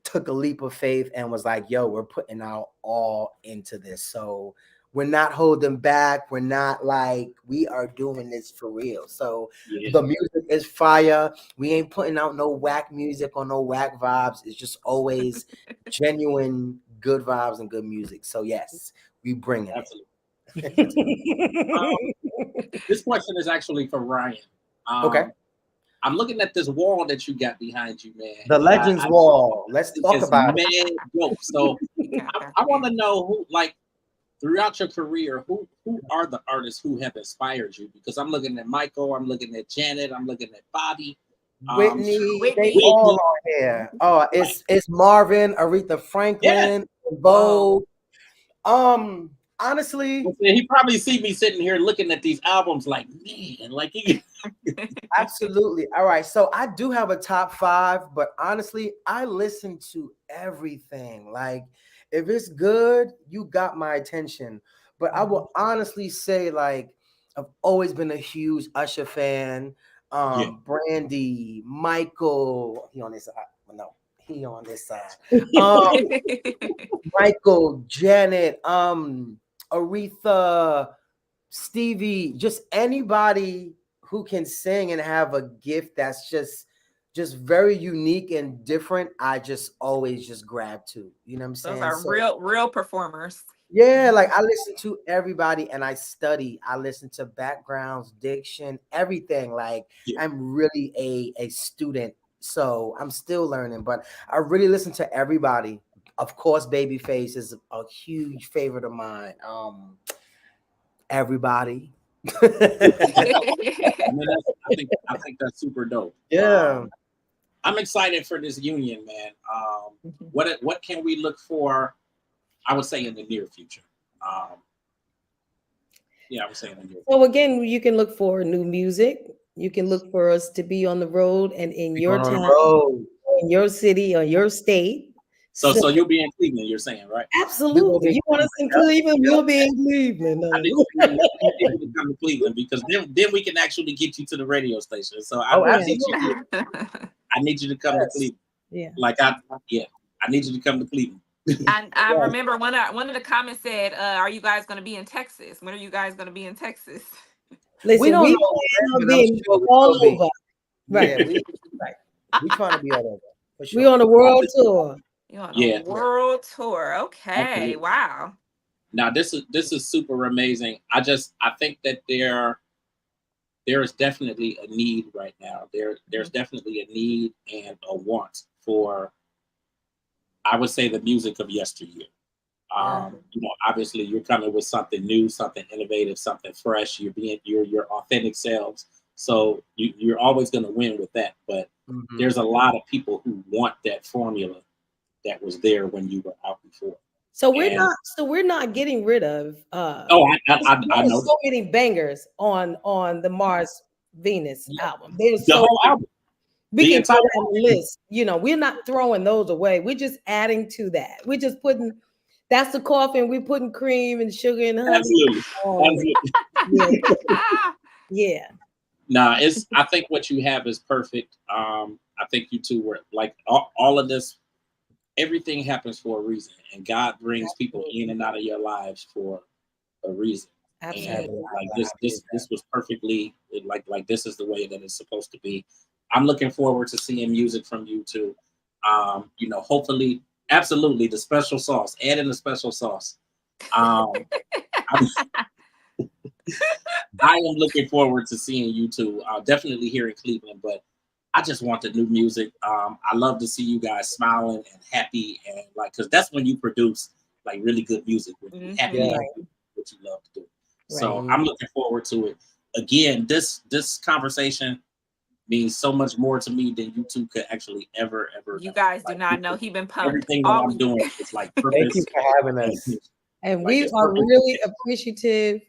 took a leap of faith and was like, yo, we're putting our all into this. So we're not holding back. We're not like, we are doing this for real. So the music is fire. We ain't putting out no whack music or no whack vibes. It's just always genuine good vibes and good music. So yes, we bring it. Absolutely. This question is actually for Ryan. Okay. I'm looking at this wall that you got behind you, man. The Legends wall. Let's talk about it. Dope. So I want to know who, like, throughout your career, who are the artists who have inspired you? Because I'm looking at Michael, I'm looking at Janet, I'm looking at Bobby, Whitney, they all on here. Oh, it's Marvin, Aretha Franklin, Bo. Honestly, he probably see me sitting here looking at these albums like, man, like he absolutely. All right, so I do have a top 5, but honestly, I listen to everything. Like if it's good, you got my attention. But I will honestly say, like, I've always been a huge Usher fan. Brandy, Michael, he on this side. No, he on this side. Michael, Janet, Aretha, Stevie, just anybody who can sing and have a gift that's just very unique and different. I just always just grab to, you know what I'm saying? Those are real performers. Yeah, like I listen to everybody and I study. I listen to backgrounds, diction, everything. Like I'm really a student, so I'm still learning, but I really listen to everybody. Of course, Babyface is a huge favorite of mine. Everybody. I think that's super dope. Yeah. I'm excited for this union, man. What can we look for? I would say in the near future. I would say in the near future. So again, you can look for new music. You can look for us to be on the road and in your town, in your city or your state. So you'll be in Cleveland, you're saying, right? Absolutely. You want us in Cleveland, we'll be in Cleveland. I need you to come to Cleveland because then we can actually get you to the radio station. So I need you to come to Cleveland. Yeah. I need you to come to Cleveland. And I remember one of the comments said, "Are you guys going to be in Texas? When are you guys going to be in Texas?" Listen, we plan on being all over. Right. Yeah, we trying to be all over. For sure. We on a world tour. You're on a world tour. Okay. Absolutely. Wow. Now this is super amazing. I think that there is definitely a need right now. There's definitely a need and a want for, I would say, the music of yesteryear. Obviously you're coming with something new, something innovative, something fresh. You're being your authentic selves. So you're always going to win with that. But there's a lot of people who want that formula that was there when you were out before. So we're not getting rid of. I know. So many bangers on the Mars Venus album. There's the whole album. We can put on the list. We're not throwing those away. We're just adding to that. We're just putting. That's the coffee, and we're putting cream and sugar and honey. Absolutely. Yeah. Nah, I think what you have is perfect. I think you two were like all of this. Everything happens for a reason, and God brings people in and out of your lives for a reason. Absolutely. And like this was perfectly like this is the way that it's supposed to be. I'm looking forward to seeing music from you too. Hopefully, absolutely the special sauce. Add in the special sauce. I am looking forward to seeing you too. Definitely here in Cleveland, but I just want the new music. I love to see you guys smiling and happy and because that's when you produce. like really good music with you. Happy Mhm. Yeah. what you love to do. So Right. I'm looking forward to it. Again, this conversation means so much more to me than you two could actually ever You know. guys do Like not know. He been pumped everything that all I'm week. doing is like Thank you purpose for having and us. intention. And Like we it's are purpose. really appreciative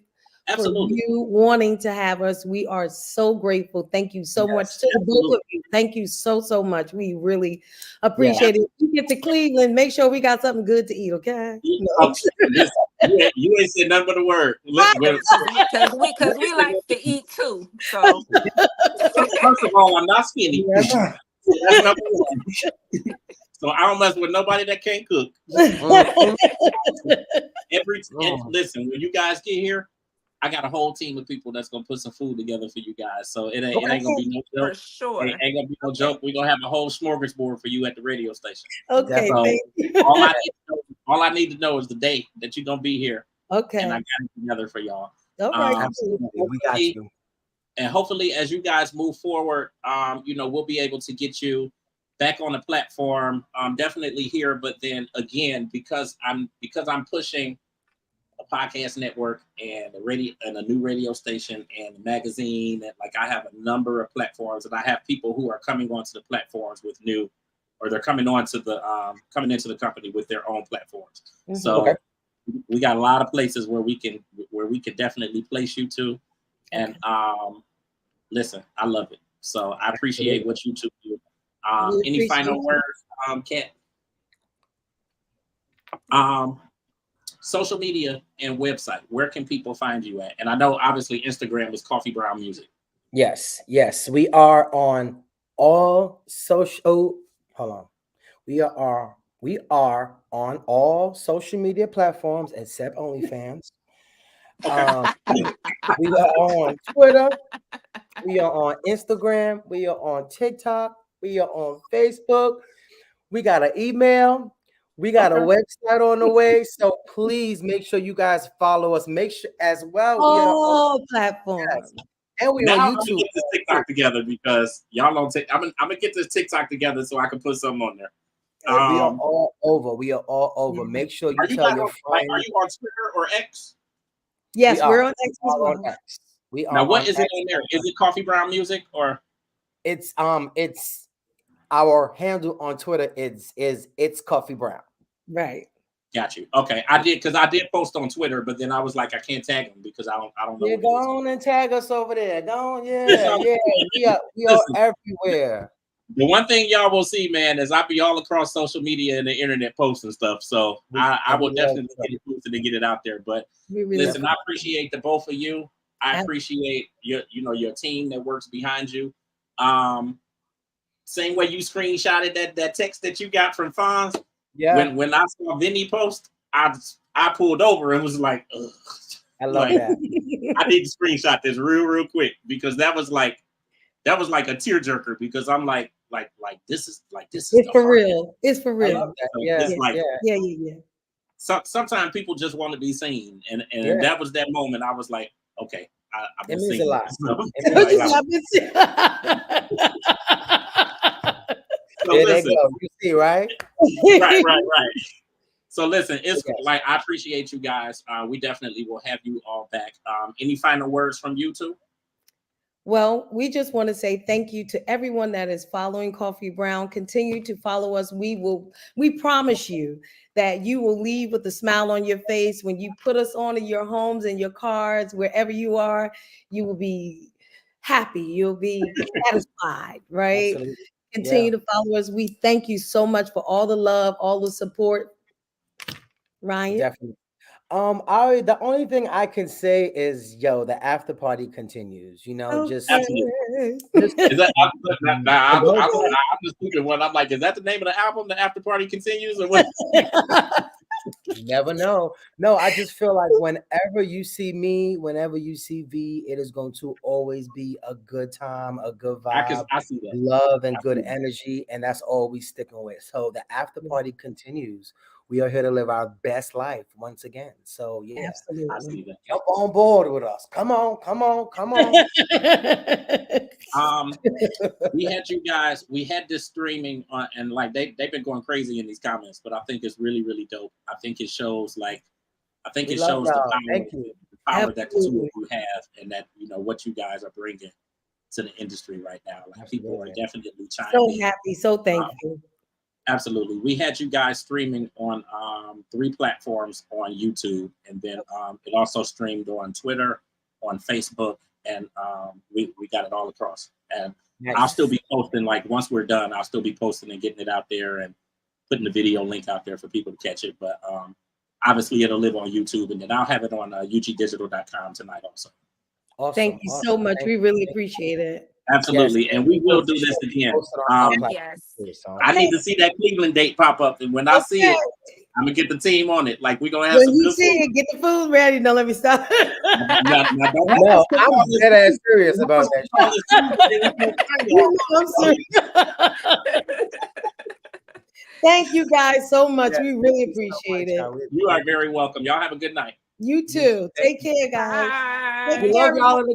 for Absolutely. you wanting to have us. We are so grateful. Thank you so much Yes, to the both absolutely. of you. Thank you so much. We really Yeah. appreciate it. If we get to Cleveland, make sure we got something good to eat, okay? No. Listen, you ain't said nothing but a word. Cause we like to eat too. So First of all, I'm not skinny. Yeah. That's number one. So I don't mess with nobody that can't cook. Mhm. Mm. Listen, when you guys get here, I got a whole team of people that's gonna put some food together for you guys. So it ain't Okay. gonna be no for joke. sure. Ain't gonna be no joke. We're gonna have a whole smorgasbord for you at the radio station. Okay, So thank you. all I need to know is the day that you're gonna be here, and I Okay. got it together for y'all. All right. So Absolutely. We got hopefully, you. and hopefully, as you guys move forward, we'll be able to get you back on the platform. Definitely here, but then again, because I'm pushing a podcast network and a radio and a new radio station and a magazine, and like I have a number of platforms, and I have people who are coming onto the platforms with new, or they're coming onto the coming into the company with their own platforms. Mhm. So Okay. we got a lot of places where we can definitely place you to, and listen, I love it. So I appreciate Absolutely. what you two do. We Any appreciate final you. words, Kat? Um, Social media and website. Where can people find you at? And I know obviously Instagram is Coffee Brown Music. Yes. Yes. We are on all social. Hold on. We are on all social media platforms except OnlyFans. Okay. We are on Twitter. We are on Instagram. We are on TikTok. We are on Facebook. We got an email. We got a Okay. website on the way. So please make sure you guys follow us. Make sure as well. We are on, All yes, platforms. and we Now on I'm gonna YouTube get this too. TikTok together because y'all don't take. I'm gonna get this TikTok together so I can put something on there. We are Um, all over. We are all over. Yeah. Make sure are you you tell guys your are friends. you on Twitter or X? We Yes, we're are. on We X as are on well. X. We Now are what on is it X. on there? Is it Coffee Brown Music or It's our handle on Twitter is it's Coffee Brown. Right. got you? Okay, I did post on Twitter, but then I was like I can't tag them because I don't know Yeah, what it go is. on and tag us over there. Go on, It's yeah, all- yeah. We are Listen, everywhere. the one thing y'all will see, man, is I be all across social media and the internet posting stuff. So I And will we love definitely stuff. get it posted and get it out there. But We really listen, I Definitely. appreciate the both of you. I ab- appreciate your team that works behind you. Um, Same way you screenshotted that text that you got from Fonz. Yeah, When I saw Vinny post, I pulled over and was like, ugh. I love Like that. I need to screenshot this real quick because that was like a tearjerker because I'm like this is It's the for heart. real. It's for I real. love that. So Yeah, it's Yeah. like yeah, Yeah. sometimes people just want to be seen, and yeah. that was that moment. I was like, okay, I've It been means a seen. lot. So, It means What a you like, say? lot. so There they listen, go. You see, right? right. So listen, it's Yes. like I appreciate you guys. We definitely will have you all back. Any final words from you two? Well, we just want to say thank you to everyone that is following Coffee Brown. Continue to follow us. We promise you that you will leave with a smile on your face when you put us on in your homes and your cars, wherever you are, you will be happy. You'll be satisfied, right? Absolutely. Yeah, Continue to follow us. We thank you so much for all the love, all the support, Ryan. definitely. The only thing I can say is, yo, the after party continues. Absolutely. Just Is that for those I'm the stupid one. I'm like, is that the name of the album? The After Party Continues, or what? you never know. No, I just feel like whenever you see me, whenever you see V, it is going to always be a good time, a good vibe, I see that. love and I good see that. energy, and that's all we sticking with. So the after party continues. we are here to live our best life once again. So yeah, I Absolutely. see that. jump on board with us. Come on, come on, come on. We had this streaming on, and like they've been going crazy in these comments, but I think it's really, really dope. I think it shows We love the y'all. power, Thank you. that the two of Absolutely. you have, and that what you guys are bringing to the industry right now. Like people are Absolutely. definitely So chiming in. happy, so thankful. Absolutely. We had you guys streaming on 3 platforms on YouTube, and then it also streamed on Twitter, on Facebook, and we got it all across. And I'll still Nice. be posting, like once we're done, I'll still be posting and getting it out there and putting the video link out there for people to catch it. But obviously it'll live on YouTube, and then I'll have it on ugdigital.com tonight also. Awesome. Thank you so awesome. much. Thank We you. really appreciate it. Absolutely. Yes, And we will for do this sure. again. Post it on our Um, platform Yes. too, so. I need to see that Cleveland date pop up, and when I see Okay. it, I'm gonna get the team on it. Like we're gonna have When some you good see food. it, get the food ready. Don't let me stop. Now, don't have No, us cook I'm all this dead ass food. serious Don't about have us that. cook all this food, and then we can't find You y'all. know I'm serious. Thank you guys so much. Yes, We thank really you so appreciate much, it. y'all. We You are appreciate very welcome. Y'all have a good night. You you. too. Thank Take you. care, guys. Bye. Take We care, love y'all in the